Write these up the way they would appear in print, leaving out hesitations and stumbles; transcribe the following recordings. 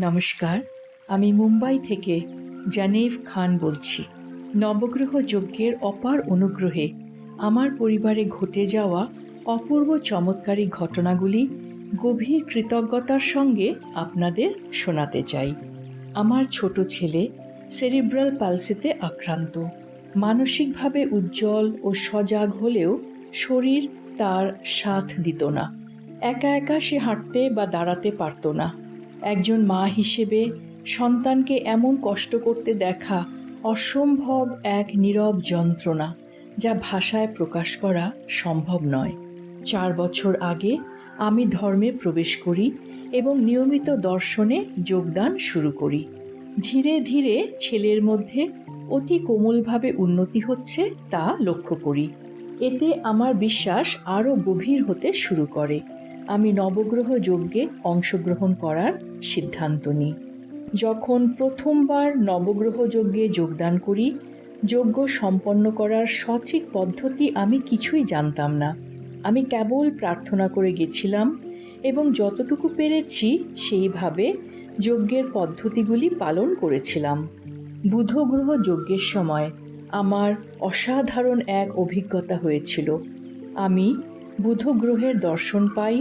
নমস্কার, আমি মুম্বাই থেকে জানেভ খান বলছি। নবগ্রহ যজ্ঞের অপার অনুগ্রহে আমার পরিবারে ঘটে যাওয়া অপূর্ব চমৎকারী ঘটনাগুলি গভীর কৃতজ্ঞতার সঙ্গে আপনাদের শোনাতে চাই। আমার ছোট ছেলে সেরিব্রাল পালসিতে আক্রান্ত। মানসিকভাবে উজ্জ্বল ও সজাগ হলেও শরীর তার সাথ দিত না। একা একা সে হাঁটতে বা দাঁড়াতে পারত না। একজন মা হিসেবে সন্তানকে এমন কষ্ট করতে দেখা অসম্ভব এক নীরব যন্ত্রণা, যা ভাষায় প্রকাশ করা সম্ভব নয়। 4 বছর আগে আমি ধর্মে প্রবেশ করি এবং নিয়মিত দর্শনে যোগদান শুরু করি। ধীরে ধীরে ছেলের মধ্যে অতি কোমলভাবে উন্নতি হচ্ছে তা লক্ষ্য করি। এতে আমার বিশ্বাস আরও গভীর হতে শুরু করে। আমি নবগ্রহ যজ্ঞে অংশগ্রহণ করার সিদ্ধান্ত নিই। যখন প্রথমবার নবগ্রহ যজ্ঞে যোগদান করি, যজ্ঞ সম্পন্ন করার সঠিক পদ্ধতি আমি কিছুই জানতাম না। আমি কেবল প্রার্থনা করে গেছিলাম এবং যতটুকু পেরেছি সেইভাবে যজ্ঞের পদ্ধতিগুলি পালন করেছিলাম। বুধগ্রহ যজ্ঞের সময় আমার অসাধারণ এক অভিজ্ঞতা হয়েছিল। আমি বুধগ্রহের দর্শন পাই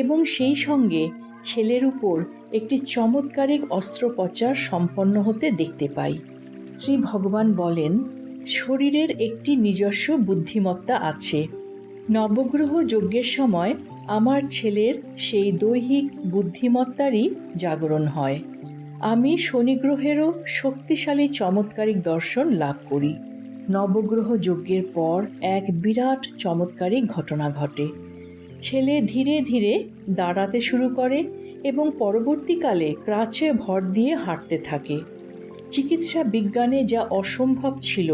এবং সেই সঙ্গে ছেলের উপর একটি চমৎকারিক অস্ত্রোপচার সম্পন্ন হতে দেখতে পাই। শ্রী ভগবান বলেন, শরীরের একটি নিজস্ব বুদ্ধিমত্তা আছে। নবগ্রহ যজ্ঞের সময় আমার ছেলের সেই দৈহিক বুদ্ধিমত্তারই জাগরণ হয়। আমি শনি গ্রহেরও শক্তিশালী চমৎকারিক দর্শন লাভ করি। নবগ্রহ যজ্ঞের পর এক বিরাট চমৎকারিক ঘটনা ঘটে। ছেলে ধীরে ধীরে দাঁড়াতে শুরু করে এবং পরবর্তীকালে ক্রাচে ভর দিয়ে হাঁটতে থাকে। চিকিৎসা বিজ্ঞানে যা অসম্ভব ছিল,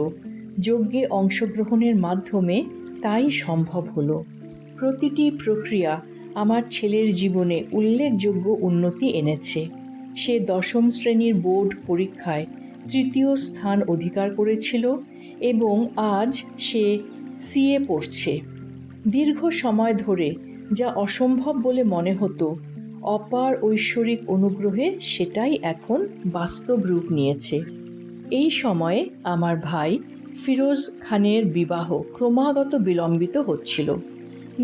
যজ্ঞে অংশগ্রহণের মাধ্যমে তাই সম্ভব হলো। প্রতিটি প্রক্রিয়া আমার ছেলের জীবনে উল্লেখযোগ্য উন্নতি এনেছে। সে 10ম শ্রেণীর বোর্ড পরীক্ষায় 3য় স্থান অধিকার করেছিল এবং আজ সে সিএ পড়ছে। দীর্ঘ সময় ধরে যা অসম্ভব বলে মনে হতো, অপার ঐশ্বরিক অনুগ্রহে সেটাই এখন বাস্তব রূপ নিয়েছে। এই সময়ে আমার ভাই ফিরোজ খানের বিবাহ ক্রমাগত বিলম্বিত হচ্ছিল।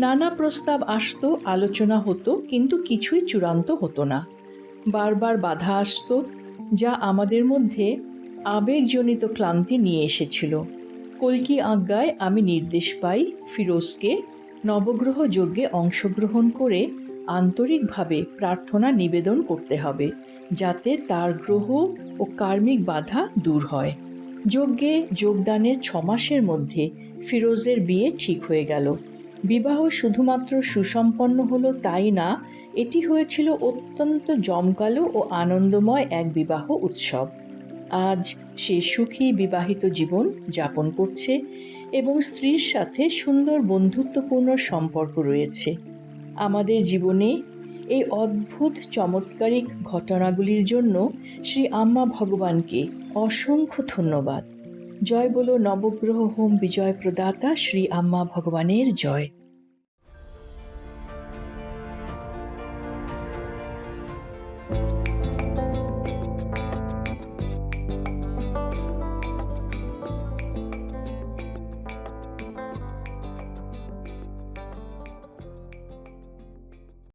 নানা প্রস্তাব আসতো, আলোচনা হতো, কিন্তু কিছুই চূড়ান্ত হতো না। বারবার বাধা আসতো, যা আমাদের মধ্যে আবেগজনিত ক্লান্তি নিয়ে এসেছিল। কল্কি আজ্ঞায় আমি নির্দেশ পাই ফিরোজকে নবগ্রহ যজ্ঞে অংশগ্রহণ করে আন্তরিকভাবে প্রার্থনা নিবেদন করতে হবে, যাতে তার গ্রহ ও কার্মিক বাধা দূর হয়। যজ্ঞে যোগদানের 6 মাসের মধ্যে ফিরোজের বিয়ে ঠিক হয়ে গেল। বিবাহ শুধুমাত্র সুসম্পন্ন হলো তাই না, এটি হয়েছিল অত্যন্ত জমকালো ও আনন্দময় এক বিবাহ উৎসব। আজ সে সুখী বিবাহিত জীবন যাপন করছে এবং স্ত্রীর সাথে সুন্দর বন্ধুত্বপূর্ণ সম্পর্ক রয়েছে। আমাদের জীবনে এই অদ্ভুত চমৎকারিক ঘটনাগুলির জন্য শ্রী আম্মা ভগবানকে অসংখ্য ধন্যবাদ। জয় বলো নবগ্রহ হোম বিজয় প্রদাতা শ্রী আম্মা ভগবানের জয়।